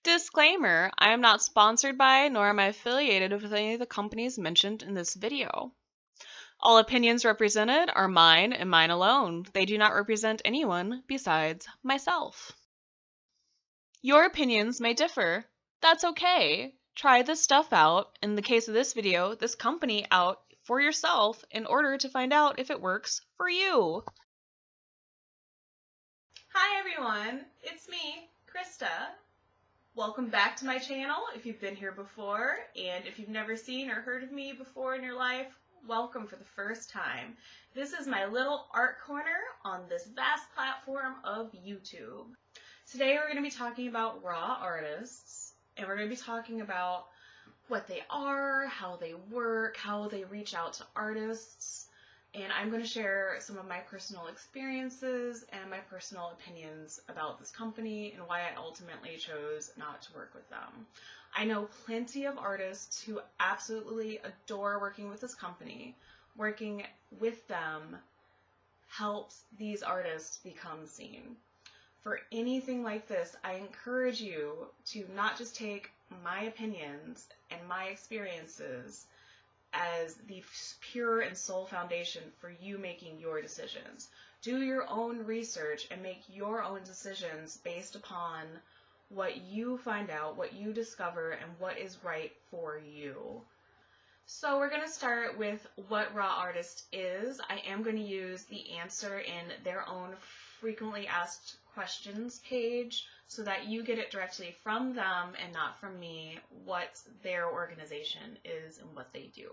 Disclaimer, I am not sponsored by nor am I affiliated with any of the companies mentioned in this video. All opinions represented are mine and mine alone. They do not represent anyone besides myself. Your opinions may differ. That's okay. Try this stuff out, in the case of this video, this company out for yourself in order to find out if it works for you. Hi everyone, it's me, Krista. Welcome back to my channel if you've been here before, and if you've never seen or heard of me before in your life, welcome for the first time. This is my little art corner on this vast platform of YouTube. Today we're going to be talking about raw artists, and we're going to be talking about what they are, how they work, how they reach out to artists, and I'm going to share some of my personal experiences and my personal opinions about this company and why I ultimately chose not to work with them. I know plenty of artists who absolutely adore working with this company. Working with them helps these artists become seen. For anything like this, I encourage you to not just take my opinions and my experiences as the pure and sole foundation for you making your decisions. Do your own research and make your own decisions based upon what you find out, what you discover, and what is right for you. So we're going to start with what raw artist is. I am going to use the answer in their own frequently asked questions page so that you get it directly from them and not from me what their organization is and what they do.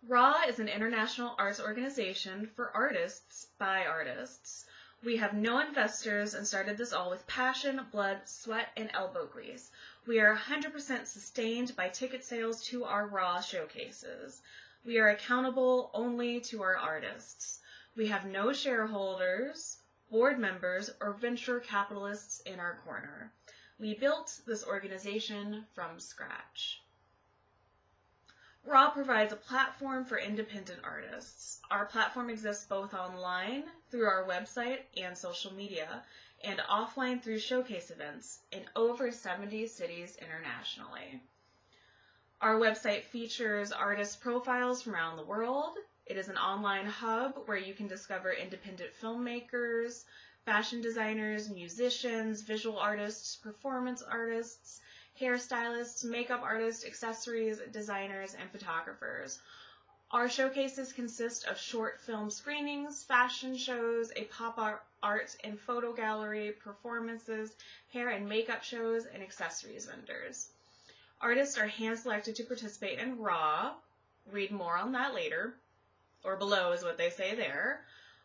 RAW is an international arts organization for artists by artists. We have no investors and started this all with passion, blood, sweat, and elbow grease. We are 100% sustained by ticket sales to our RAW showcases. We are accountable only to our artists. We have no shareholders, board members, or venture capitalists in our corner. We built this organization from scratch. RAW provides a platform for independent artists. Our platform exists both online, through our website and social media, and offline through showcase events in over 70 cities internationally. Our website features artist profiles from around the world. It is an online hub where you can discover independent filmmakers, fashion designers, musicians, visual artists, performance artists, hairstylists, makeup artists, accessories, designers, and photographers. Our showcases consist of short film screenings, fashion shows, a pop-up art and photo gallery, performances, hair and makeup shows, and accessories vendors. Artists are hand-selected to participate in RAW. Read more on that later, or below is what they say there.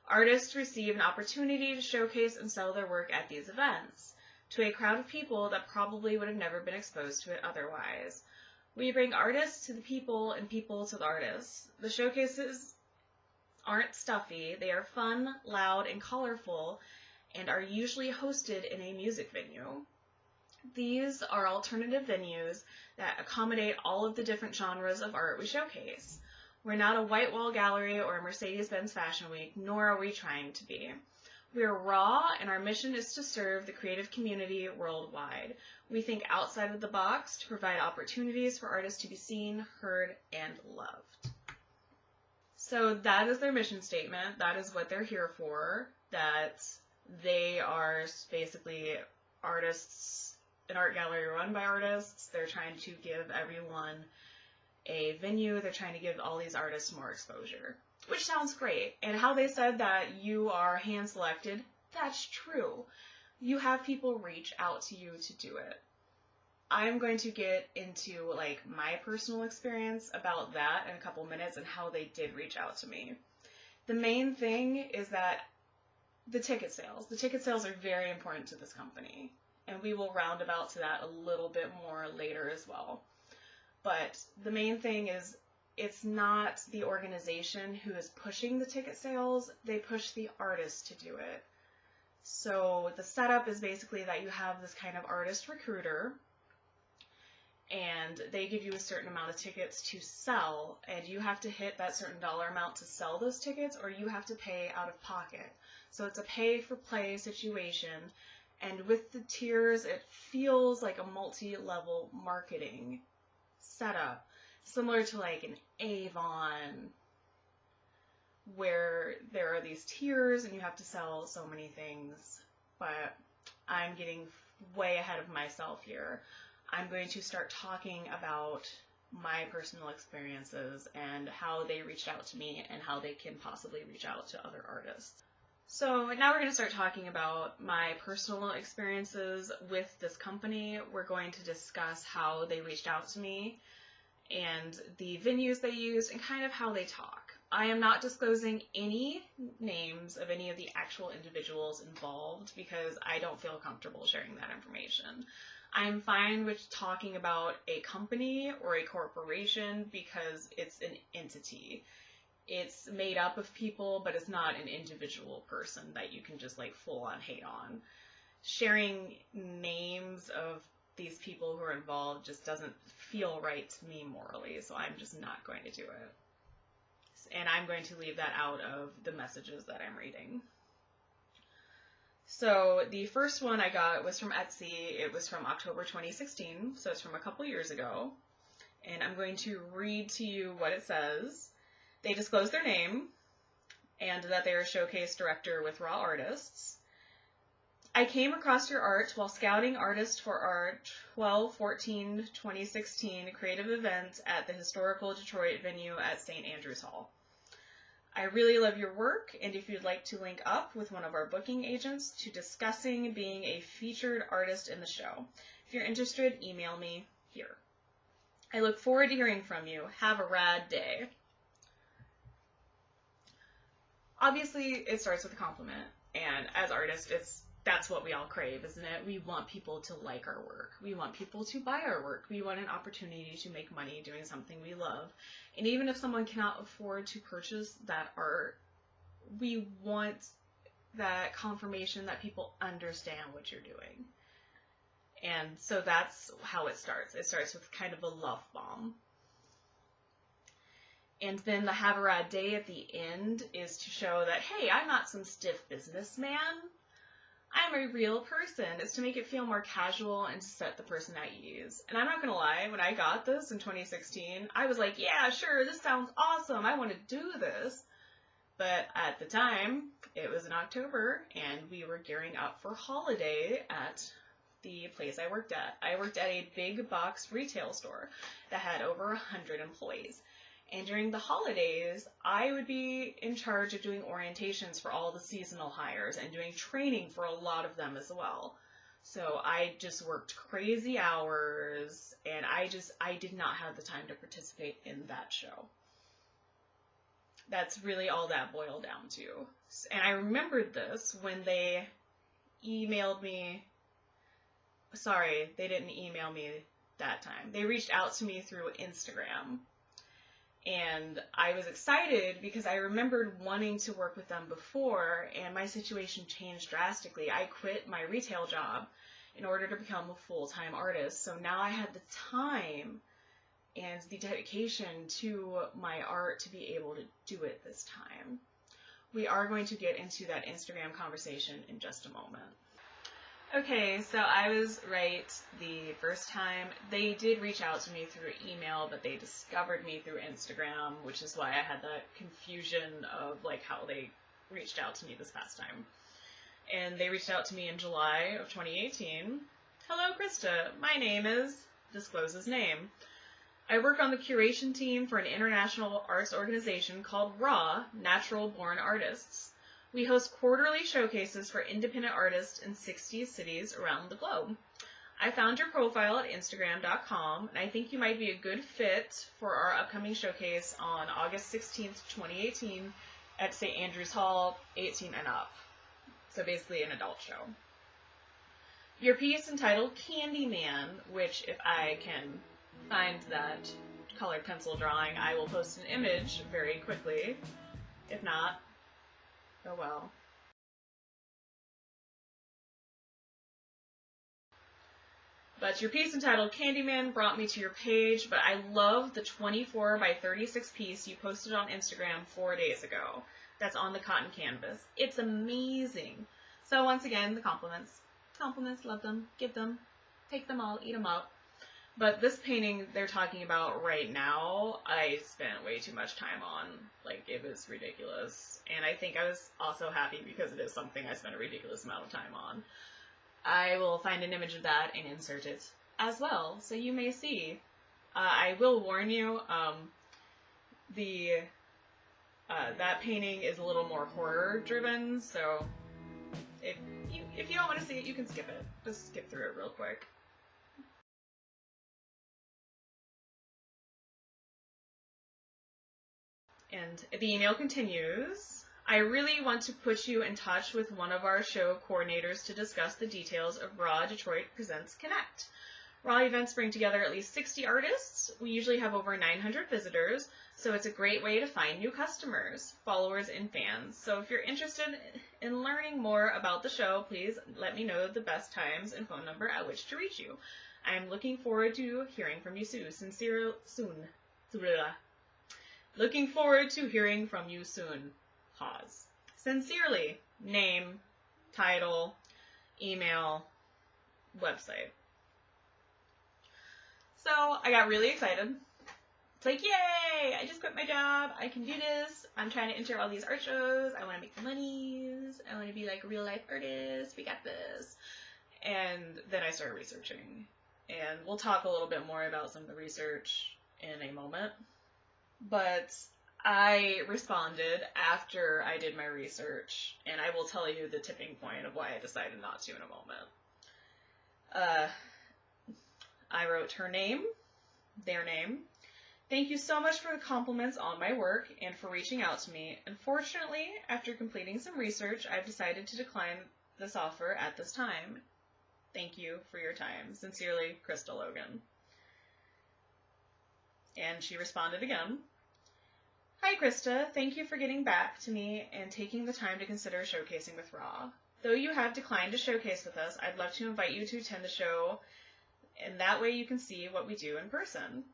Artists receive an opportunity to showcase and sell their work at these events to a crowd of people that probably would have never been exposed to it otherwise. We bring artists to the people and people to the artists. The showcases aren't stuffy. They are fun, loud, and colorful, and are usually hosted in a music venue. These are alternative venues that accommodate all of the different genres of art we showcase. We're not a white wall gallery or a Mercedes-Benz Fashion Week, nor are we trying to be. We are raw, and our mission is to serve the creative community worldwide. We think outside of the box to provide opportunities for artists to be seen, heard, and loved. So that is their mission statement. That is what they're here for, that they are basically artists, an art gallery run by artists. They're trying to give everyone a venue. They're trying to give all these artists more exposure, which sounds great. And how they said that you are hand-selected, that's true. You have people reach out to you to do it. I'm going to get into my personal experience about that in a couple minutes and how they did reach out to me. The main thing is that the ticket sales are very important to this company, and we will roundabout to that a little bit more later as well. But the main thing is, it's not the organization who is pushing the ticket sales, they push the artist to do it. So the setup is basically that you have this kind of artist recruiter, and they give you a certain amount of tickets to sell, and you have to hit that certain dollar amount to sell those tickets, or you have to pay out of pocket. So it's a pay-for-play situation, And with the tiers, it feels like a multi-level marketing setup, similar to like an Avon, where there are these tiers and you have to sell so many things. But I'm getting way ahead of myself here. I'm going to start talking about my personal experiences and how they reached out to me and how they can possibly reach out to other artists. So now we're going to start talking about my personal experiences with this company. We're going to discuss how they reached out to me and the venues they used and kind of how they talk. I am not disclosing any names of any of the actual individuals involved because I don't feel comfortable sharing that information. I'm fine with talking about a company or a corporation because it's an entity. It's made up of people, but it's not an individual person that you can just like full on hate on. Sharing names of these people who are involved just doesn't feel right to me morally, so I'm just not going to do it. And I'm going to leave that out of the messages that I'm reading. So the first one I got was from Etsy. It was from October 2016, so it's from a couple years ago. And I'm going to read to you what it says. They disclose their name and that they are a showcase director with Raw Artists. I came across your art while scouting artists for our 12/14/2016 creative event at the historical Detroit venue at St. Andrews Hall. I really love your work, and if you'd like to link up with one of our booking agents to discussing being a featured artist in the show. If you're interested, email me here. I look forward to hearing from you. Have a rad day. Obviously, it starts with a compliment, and as artists, that's what we all crave, isn't it? We want people to like our work. We want people to buy our work. We want an opportunity to make money doing something we love. And even if someone cannot afford to purchase that art, we want that confirmation that people understand what you're doing. And so that's how it starts. It starts with kind of a love bomb. And then the have a rad day at the end is to show that, hey, I'm not some stiff businessman. I'm a real person. It's to make it feel more casual and to set the person at ease. And I'm not going to lie, when I got this in 2016, I was like, yeah, sure, this sounds awesome. I want to do this. But at the time, it was in October, and we were gearing up for holiday at the place I worked at. I worked at a big box retail store that had over 100 employees. And during the holidays, I would be in charge of doing orientations for all the seasonal hires and doing training for a lot of them as well. So I just worked crazy hours, and I did not have the time to participate in that show. That's really all that boiled down to. And I remembered this when they emailed me. Sorry, they didn't email me that time. They reached out to me through Instagram. And I was excited because I remembered wanting to work with them before, and my situation changed drastically. I quit my retail job in order to become a full-time artist. So now I had the time and the dedication to my art to be able to do it this time. We are going to get into that Instagram conversation in just a moment. Okay, so I was right the first time. They did reach out to me through email, but they discovered me through Instagram, which is why I had that confusion of like how they reached out to me this past time. And they reached out to me in July of 2018. Hello, Krista. My name is, discloses name. I work on the curation team for an international arts organization called RAW, Natural Born Artists. We host quarterly showcases for independent artists in 60 cities around the globe. I found your profile at Instagram.com, and I think you might be a good fit for our upcoming showcase on August 16th, 2018 at St. Andrews Hall, 18 and up. So basically an adult show. Your piece entitled Candyman, which if I can find that colored pencil drawing, I will post an image very quickly. If not, oh well. But your piece entitled Candyman brought me to your page, but I love the 24 by 36 piece you posted on Instagram 4 days ago. That's on the cotton canvas. It's amazing. So once again, the compliments. Compliments, love them, give them, take them all, eat them up. But this painting they're talking about right now, I spent way too much time on. Like, it was ridiculous. And I think I was also happy because it is something I spent a ridiculous amount of time on. I will find an image of that and insert it as well, so you may see. I will warn you, that painting is a little more horror-driven, so if you don't want to see it, you can skip it. Just skip through it real quick. And the email continues. I really want to put you in touch with one of our show coordinators to discuss the details of Raw Detroit Presents Connect. Raw events bring together at least 60 artists. We usually have over 900 visitors, so it's a great way to find new customers, followers, and fans. So if you're interested in learning more about the show, please let me know the best times and phone number at which to reach you. I'm looking forward to hearing from you soon. Looking forward to hearing from you soon. Pause. Sincerely, name, title, email, website. So I got really excited. It's like, yay! I just quit my job. I can do this. I'm trying to enter all these art shows. I want to make monies. I want to be like a real life artist. We got this. And then I started researching. And we'll talk a little bit more about some of the research in a moment. But I responded after I did my research, and I will tell you the tipping point of why I decided not to in a moment. I wrote her name, their name. Thank you so much for the compliments on my work and for reaching out to me. Unfortunately, after completing some research, I've decided to decline this offer at this time. Thank you for your time. Sincerely, Krista Logan. And she responded again. Hi, Krista. Thank you for getting back to me and taking the time to consider showcasing with Raw. Though you have declined to showcase with us, I'd love to invite you to attend the show, and that way you can see what we do in person.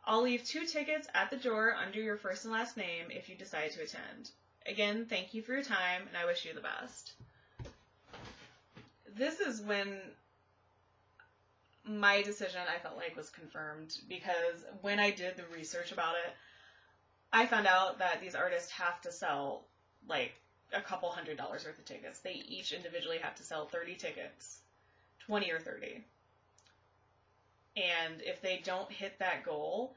I'll leave 2 tickets at the door under your first and last name if you decide to attend. Again, thank you for your time, and I wish you the best. This is when my decision, I felt like, was confirmed, because when I did the research about it, I found out that these artists have to sell like a couple $100s worth of tickets. They each individually have to sell 30 tickets, 20 or 30. And if they don't hit that goal,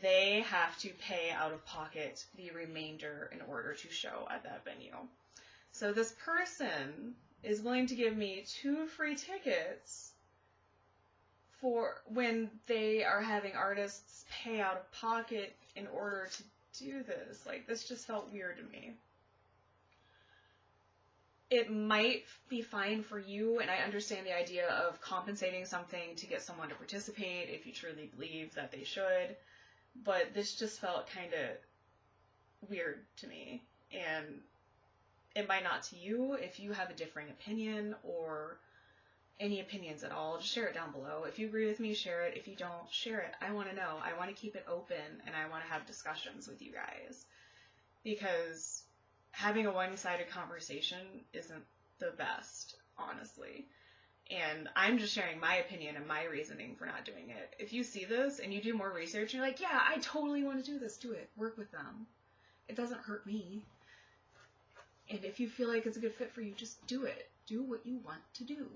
they have to pay out of pocket the remainder in order to show at that venue. So this person is willing to give me 2 free tickets for when they are having artists pay out of pocket in order to do this. Like, this just felt weird to me. It might be fine for you, and I understand the idea of compensating something to get someone to participate if you truly believe that they should, but this just felt kind of weird to me, and it might not to you. If you have a differing opinion or any opinions at all, just share it down below. If you agree with me, share it. If you don't, share it. I want to know. I want to keep it open, and I want to have discussions with you guys, because having a one-sided conversation isn't the best, honestly. And I'm just sharing my opinion and my reasoning for not doing it. If you see this and you do more research, and you're like, yeah, I totally want to do this, do it. Work with them. It doesn't hurt me. And if you feel like it's a good fit for you, just do it. Do what you want to do.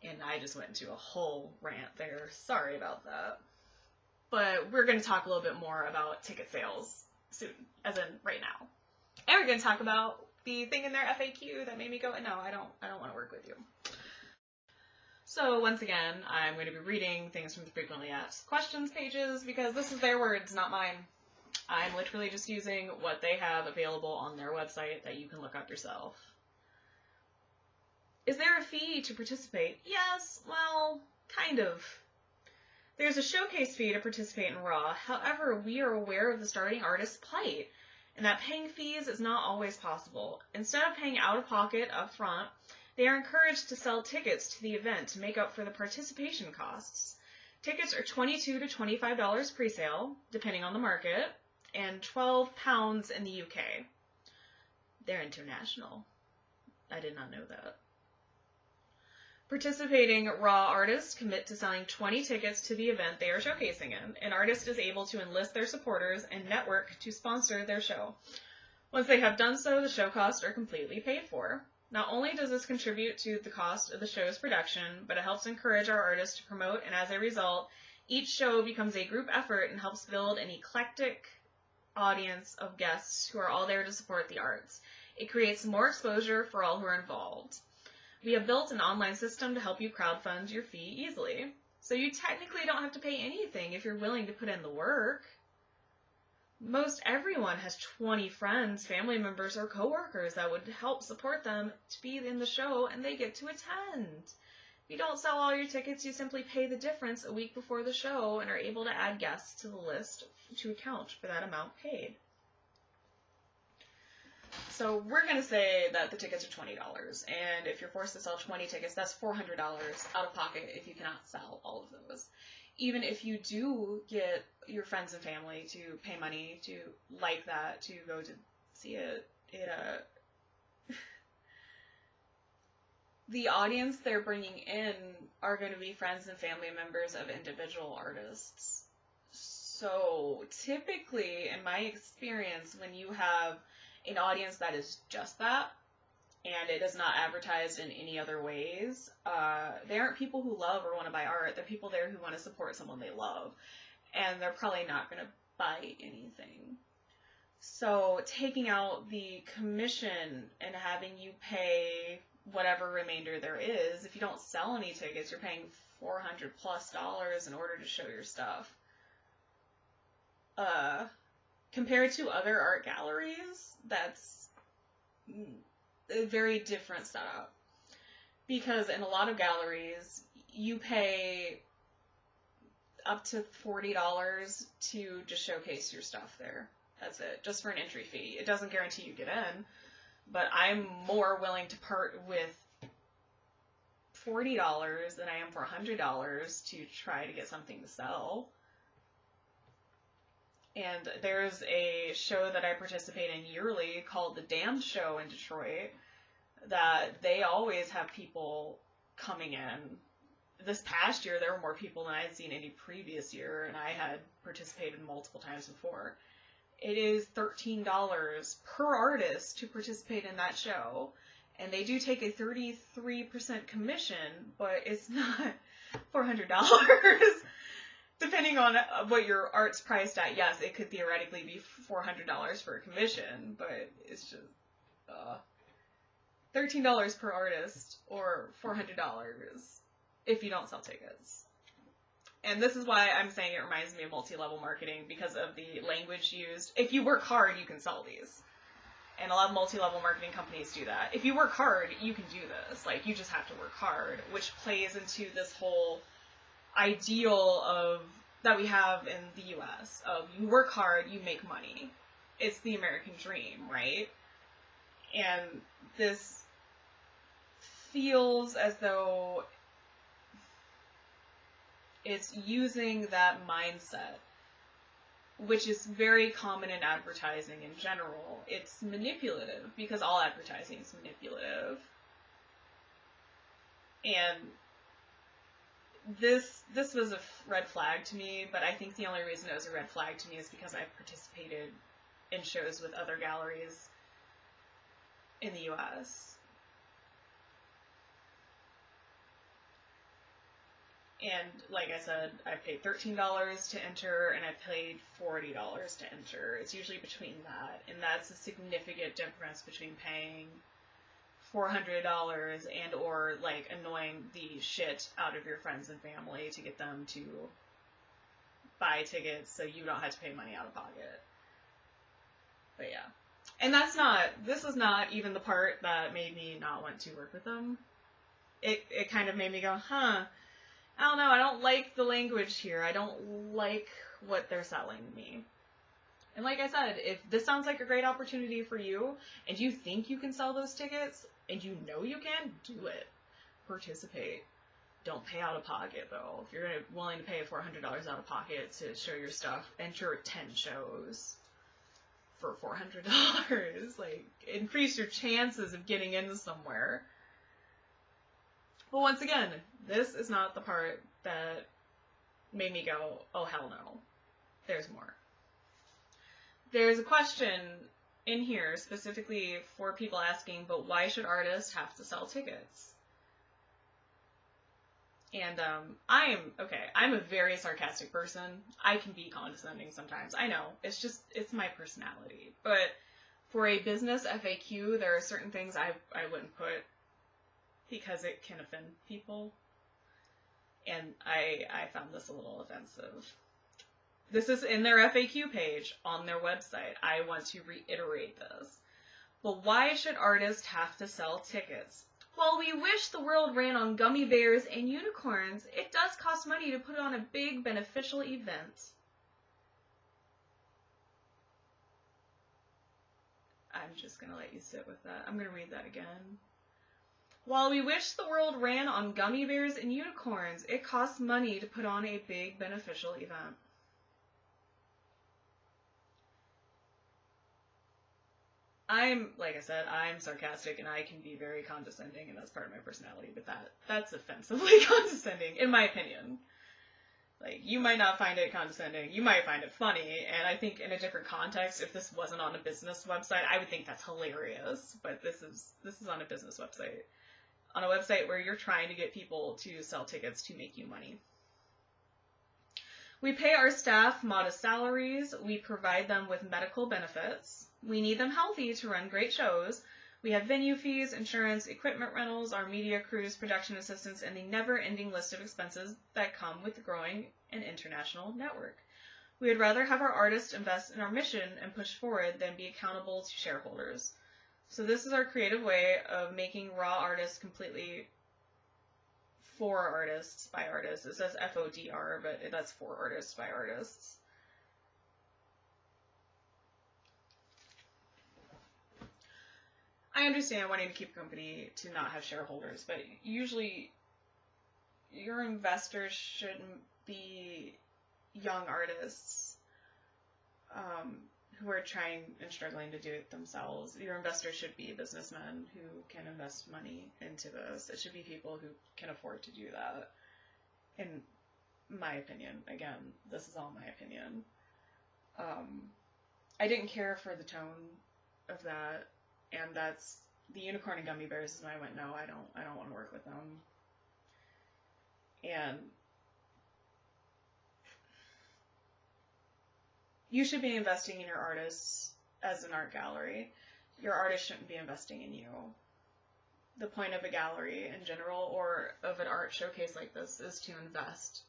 And I just went into a whole rant there. Sorry about that. But we're going to talk a little bit more about ticket sales soon, as in right now. And we're going to talk about the thing in their FAQ that made me go, no, I don't want to work with you. So once again, I'm going to be reading things from the frequently asked questions pages, because this is their words, not mine. I'm literally just using what they have available on their website that you can look up yourself. Is there a fee to participate? Yes, well, kind of. There's a showcase fee to participate in Raw. However, we are aware of the starting artist's plight, and that paying fees is not always possible. Instead of paying out of pocket up front, they are encouraged to sell tickets to the event to make up for the participation costs. Tickets are $22 to $25 pre-sale, depending on the market, and £12 in the UK. They're international. I did not know that. Participating raw artists commit to selling 20 tickets to the event they are showcasing in. An artist is able to enlist their supporters and network to sponsor their show. Once they have done so, the show costs are completely paid for. Not only does this contribute to the cost of the show's production, but it helps encourage our artists to promote, and as a result, each show becomes a group effort and helps build an eclectic audience of guests who are all there to support the arts. It creates more exposure for all who are involved. We have built an online system to help you crowdfund your fee easily. So you technically don't have to pay anything if you're willing to put in the work. Most everyone has 20 friends, family members, or coworkers that would help support them to be in the show, and they get to attend. If you don't sell all your tickets, you simply pay the difference a week before the show and are able to add guests to the list to account for that amount paid. So we're going to say that the tickets are $20, and if you're forced to sell 20 tickets, that's $400 out of pocket if you cannot sell all of those. Even if you do get your friends and family to pay money to like that, to go to see it, the audience they're bringing in are going to be friends and family members of individual artists. So typically, in my experience, when you have an audience that is just that, and it is not advertised in any other ways, they aren't people who love or want to buy art. They're people there who want to support someone they love, and they're probably not going to buy anything. So taking out the commission and having you pay whatever remainder there is, if you don't sell any tickets, you're paying $400+ in order to show your stuff. Compared to other art galleries, that's a very different setup. Because in a lot of galleries, you pay up to $40 to just showcase your stuff there. That's it, just for an entry fee. It doesn't guarantee you get in, but I'm more willing to part with $40 than I am for $100 to try to get something to sell. And there's a show that I participate in yearly called The Damned Show in Detroit that they always have people coming in. This past year, there were more people than I had seen any previous year, and I had participated multiple times before. It is $13 per artist to participate in that show, and they do take a 33% commission, but it's not $400. Depending on what your art's priced at, yes, it could theoretically be $400 for a commission, but it's just $13 per artist or $400 if you don't sell tickets. And this is why I'm saying it reminds me of multi-level marketing, because of the language used. If you work hard, you can sell these. And a lot of multi-level marketing companies do that. If you work hard, you can do this. Like, you just have to work hard, which plays into this whole ideal of that we have in the U.S. of you work hard, you make money. It's the American dream, right? And this feels as though it's using that mindset, which is very common in advertising in general. It's manipulative, because all advertising is manipulative. And this was a red flag to me, but I think the only reason it was a red flag to me is because I've participated in shows with other galleries in the U.S. And like I said, I paid $13 to enter, and I paid $40 to enter. It's usually between that, and that's a significant difference between paying $400 and or like annoying the shit out of your friends and family to get them to buy tickets so you don't have to pay money out of pocket. But yeah. And this is not even the part that made me not want to work with them. It kind of made me go, I don't know, I don't like the language here. I don't like what they're selling me. And like I said, if this sounds like a great opportunity for you, and you think you can sell those tickets, and you know you can, do it. Participate. Don't pay out of pocket, though. If you're willing to pay $400 out of pocket to show your stuff, enter 10 shows for $400. Like, increase your chances of getting into somewhere. But once again, this is not the part that made me go, oh hell no. There's more. There's a question in here specifically for people asking, but why should artists have to sell tickets? And I'm a very sarcastic person. I can be condescending sometimes. I know. It's my personality. But for a business FAQ, there are certain things I wouldn't put because it can offend people. And I found this a little offensive. This is in their FAQ page on their website. I want to reiterate this. But why should artists have to sell tickets? While we wish the world ran on gummy bears and unicorns, it does cost money to put on a big beneficial event. I'm just going to let you sit with that. I'm going to read that again. While we wish the world ran on gummy bears and unicorns, it costs money to put on a big beneficial event. Like I said, I'm sarcastic and I can be very condescending, and that's part of my personality, but that's offensively condescending, in my opinion. Like, you might not find it condescending, you might find it funny, and I think in a different context, if this wasn't on a business website, I would think that's hilarious, but this is on a business website. On a website where you're trying to get people to sell tickets to make you money. We pay our staff modest salaries, we provide them with medical benefits, we need them healthy to run great shows, we have venue fees, insurance, equipment rentals, our media crews, production assistants, and the never-ending list of expenses that come with growing an international network. We would rather have our artists invest in our mission and push forward than be accountable to shareholders. So this is our creative way of making raw artists completely for artists by artists. It says FODR, but that's for artists by artists. I understand wanting to keep a company to not have shareholders, but usually your investors shouldn't be young artists who are trying and struggling to do it themselves. Your investors should be businessmen who can invest money into this. It should be people who can afford to do that. In my opinion, again, this is all my opinion. I didn't care for the tone of that, and that's the unicorn and gummy bears is when I went, no, I don't want to work with them. And you should be investing in your artists as an art gallery. Your artist shouldn't be investing in you. The point of a gallery in general, or of an art showcase like this, is to invest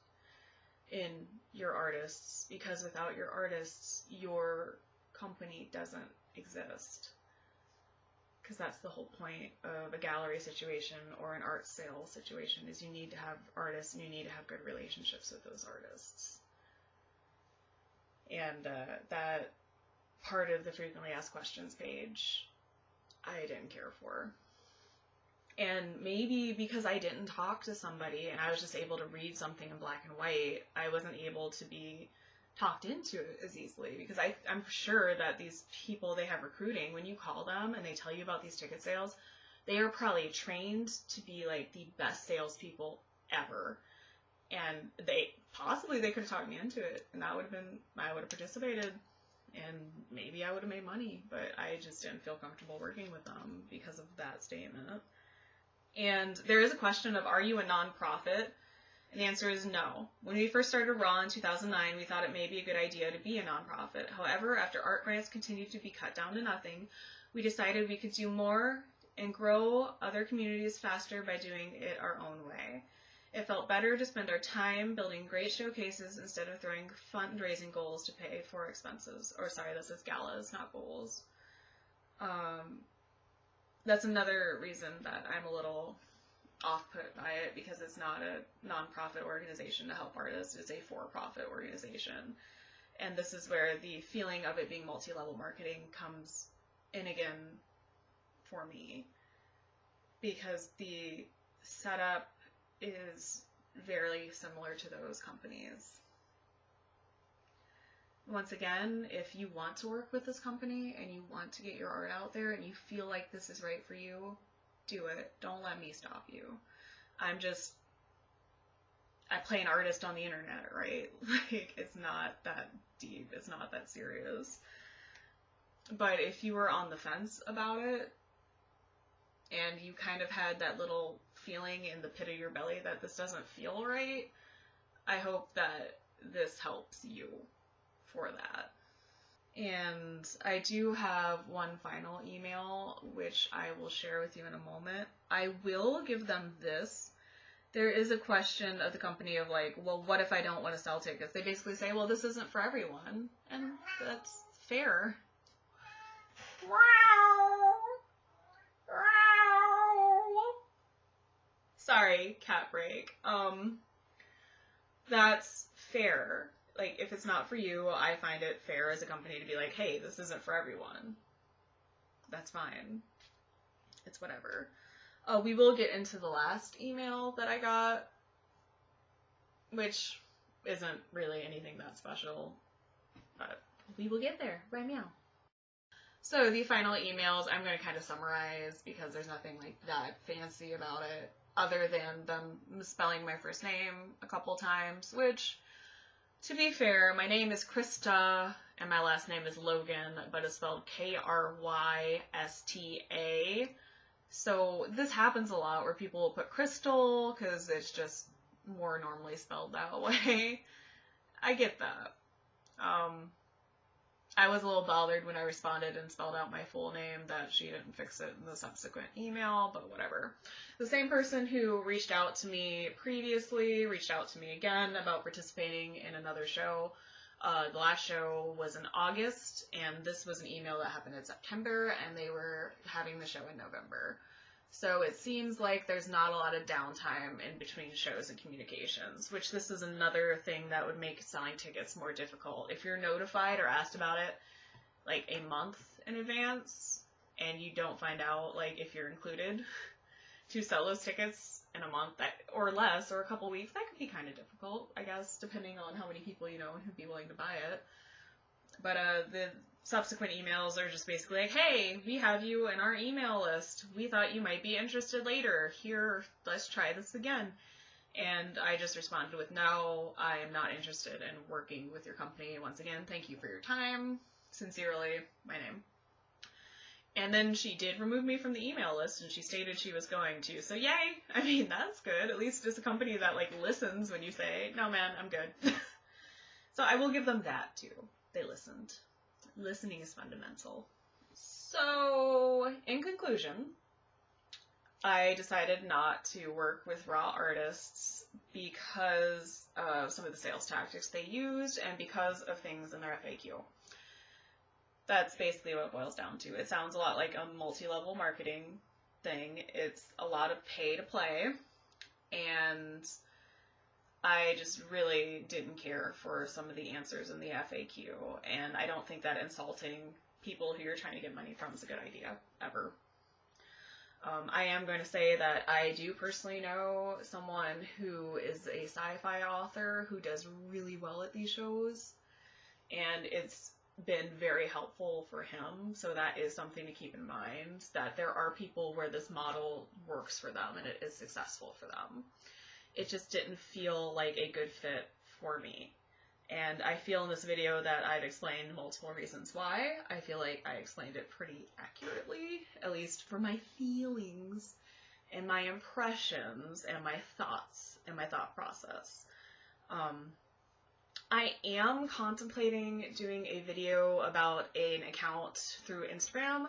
in your artists, because without your artists, your company doesn't exist. Because that's the whole point of a gallery situation or an art sale situation, is you need to have artists and you need to have good relationships with those artists. And that part of the frequently asked questions page, I didn't care for. And maybe because I didn't talk to somebody and I was just able to read something in black and white, I wasn't able to be talked into it as easily, because I'm sure that these people they have recruiting, when you call them and they tell you about these ticket sales, they are probably trained to be like the best salespeople ever. And they could have talked me into it, and I would have participated, and maybe I would have made money, but I just didn't feel comfortable working with them because of that statement. And there is a question of, are you a nonprofit? And the answer is no. When we first started RAW in 2009, we thought it may be a good idea to be a nonprofit. However, after art grants continued to be cut down to nothing, we decided we could do more and grow other communities faster by doing it our own way. It felt better to spend our time building great showcases instead of throwing fundraising goals to pay for expenses. Or sorry, this is galas, not goals. That's another reason that I'm a little off-put by it, because it's not a nonprofit organization to help artists. It's a for-profit organization. And this is where the feeling of it being multi-level marketing comes in again for me, because the setup is very similar to those companies. Once again, if you want to work with this company and you want to get your art out there and you feel like this is right for you, do it. Don't let me stop you. I play an artist on the internet, right? Like, it's not that deep. It's not that serious. But if you were on the fence about it, and you kind of had that little feeling in the pit of your belly that this doesn't feel right, I hope that this helps you for that. And I do have one final email, which I will share with you in a moment. I will give them this. There is a question of the company of like, well, what if I don't want to sell tickets? They basically say, well, this isn't for everyone. And that's fair. Sorry, cat break. That's fair. Like, if it's not for you, I find it fair as a company to be like, hey, this isn't for everyone. That's fine. It's whatever. We will get into the last email that I got, which isn't really anything that special, but we will get there. Right meow. So the final emails, I'm going to kind of summarize because there's nothing like that fancy about it other than them misspelling my first name a couple times, which, to be fair, my name is Krista and my last name is Logan, but it's spelled Krysta. So this happens a lot where people will put Crystal because it's just more normally spelled that way. I get that. I was a little bothered when I responded and spelled out my full name that she didn't fix it in the subsequent email, but whatever. The same person who reached out to me previously reached out to me again about participating in another show. The last show was in August, and this was an email that happened in September, and they were having the show in November. So it seems like there's not a lot of downtime in between shows and communications, which this is another thing that would make selling tickets more difficult. If you're notified or asked about it like a month in advance and you don't find out like if you're included to sell those tickets in a month or less or a couple weeks, that could be kind of difficult, I guess, depending on how many people you know and who'd be willing to buy it. But the subsequent emails are just basically like, hey, we have you in our email list. We thought you might be interested later. Here, let's try this again. And I just responded with, no, I am not interested in working with your company. Once again, thank you for your time. Sincerely, my name. And then she did remove me from the email list, and she stated she was going to. So yay! I mean, that's good. At least it's a company that, like, listens when you say, no, man, I'm good. So I will give them that, too. They listened. Listening is fundamental. So, in conclusion, I decided not to work with raw artists because of some of the sales tactics they used and because of things in their FAQ. That's basically what it boils down to. It sounds a lot like a multi-level marketing thing. It's a lot of pay to play, and I just really didn't care for some of the answers in the FAQ, and I don't think that insulting people who you're trying to get money from is a good idea, ever. I am going to say that I do personally know someone who is a sci-fi author who does really well at these shows, and it's been very helpful for him, so that is something to keep in mind, that there are people where this model works for them and it is successful for them. It just didn't feel like a good fit for me. And I feel in this video that I've explained multiple reasons why. I feel like I explained it pretty accurately, at least for my feelings and my impressions and my thoughts and my thought process. I am contemplating doing a video about an account through Instagram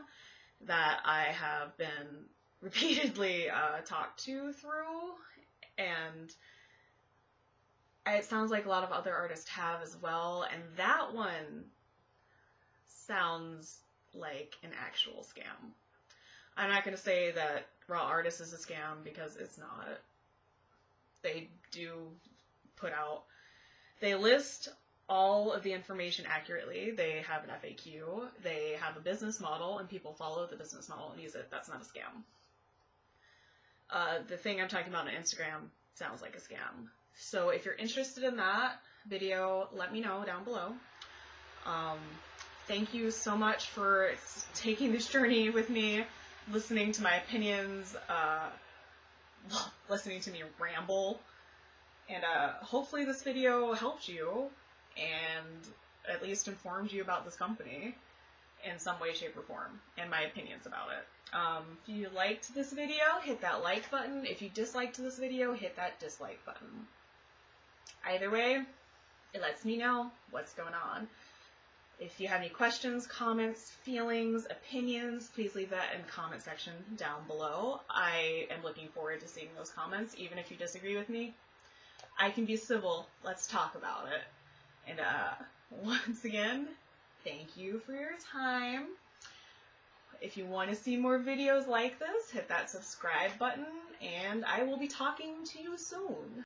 that I have been repeatedly talked to through, and it sounds like a lot of other artists have as well, and that one sounds like an actual scam. I'm not going to say that Raw Artists is a scam because it's not. They do put out, they list all of the information accurately. They have an FAQ, they have a business model, and people follow the business model and use it. That's not a scam. The thing I'm talking about on Instagram sounds like a scam. So if you're interested in that video, let me know down below. Thank you so much for taking this journey with me, listening to my opinions, listening to me ramble. And hopefully this video helped you and at least informed you about this company in some way, shape, or form, and my opinions about it. If you liked this video, hit that like button. If you disliked this video, hit that dislike button. Either way, it lets me know what's going on. If you have any questions, comments, feelings, opinions, please leave that in the comment section down below. I am looking forward to seeing those comments, even if you disagree with me. I can be civil. Let's talk about it. And once again, thank you for your time. If you want to see more videos like this, hit that subscribe button, and I will be talking to you soon.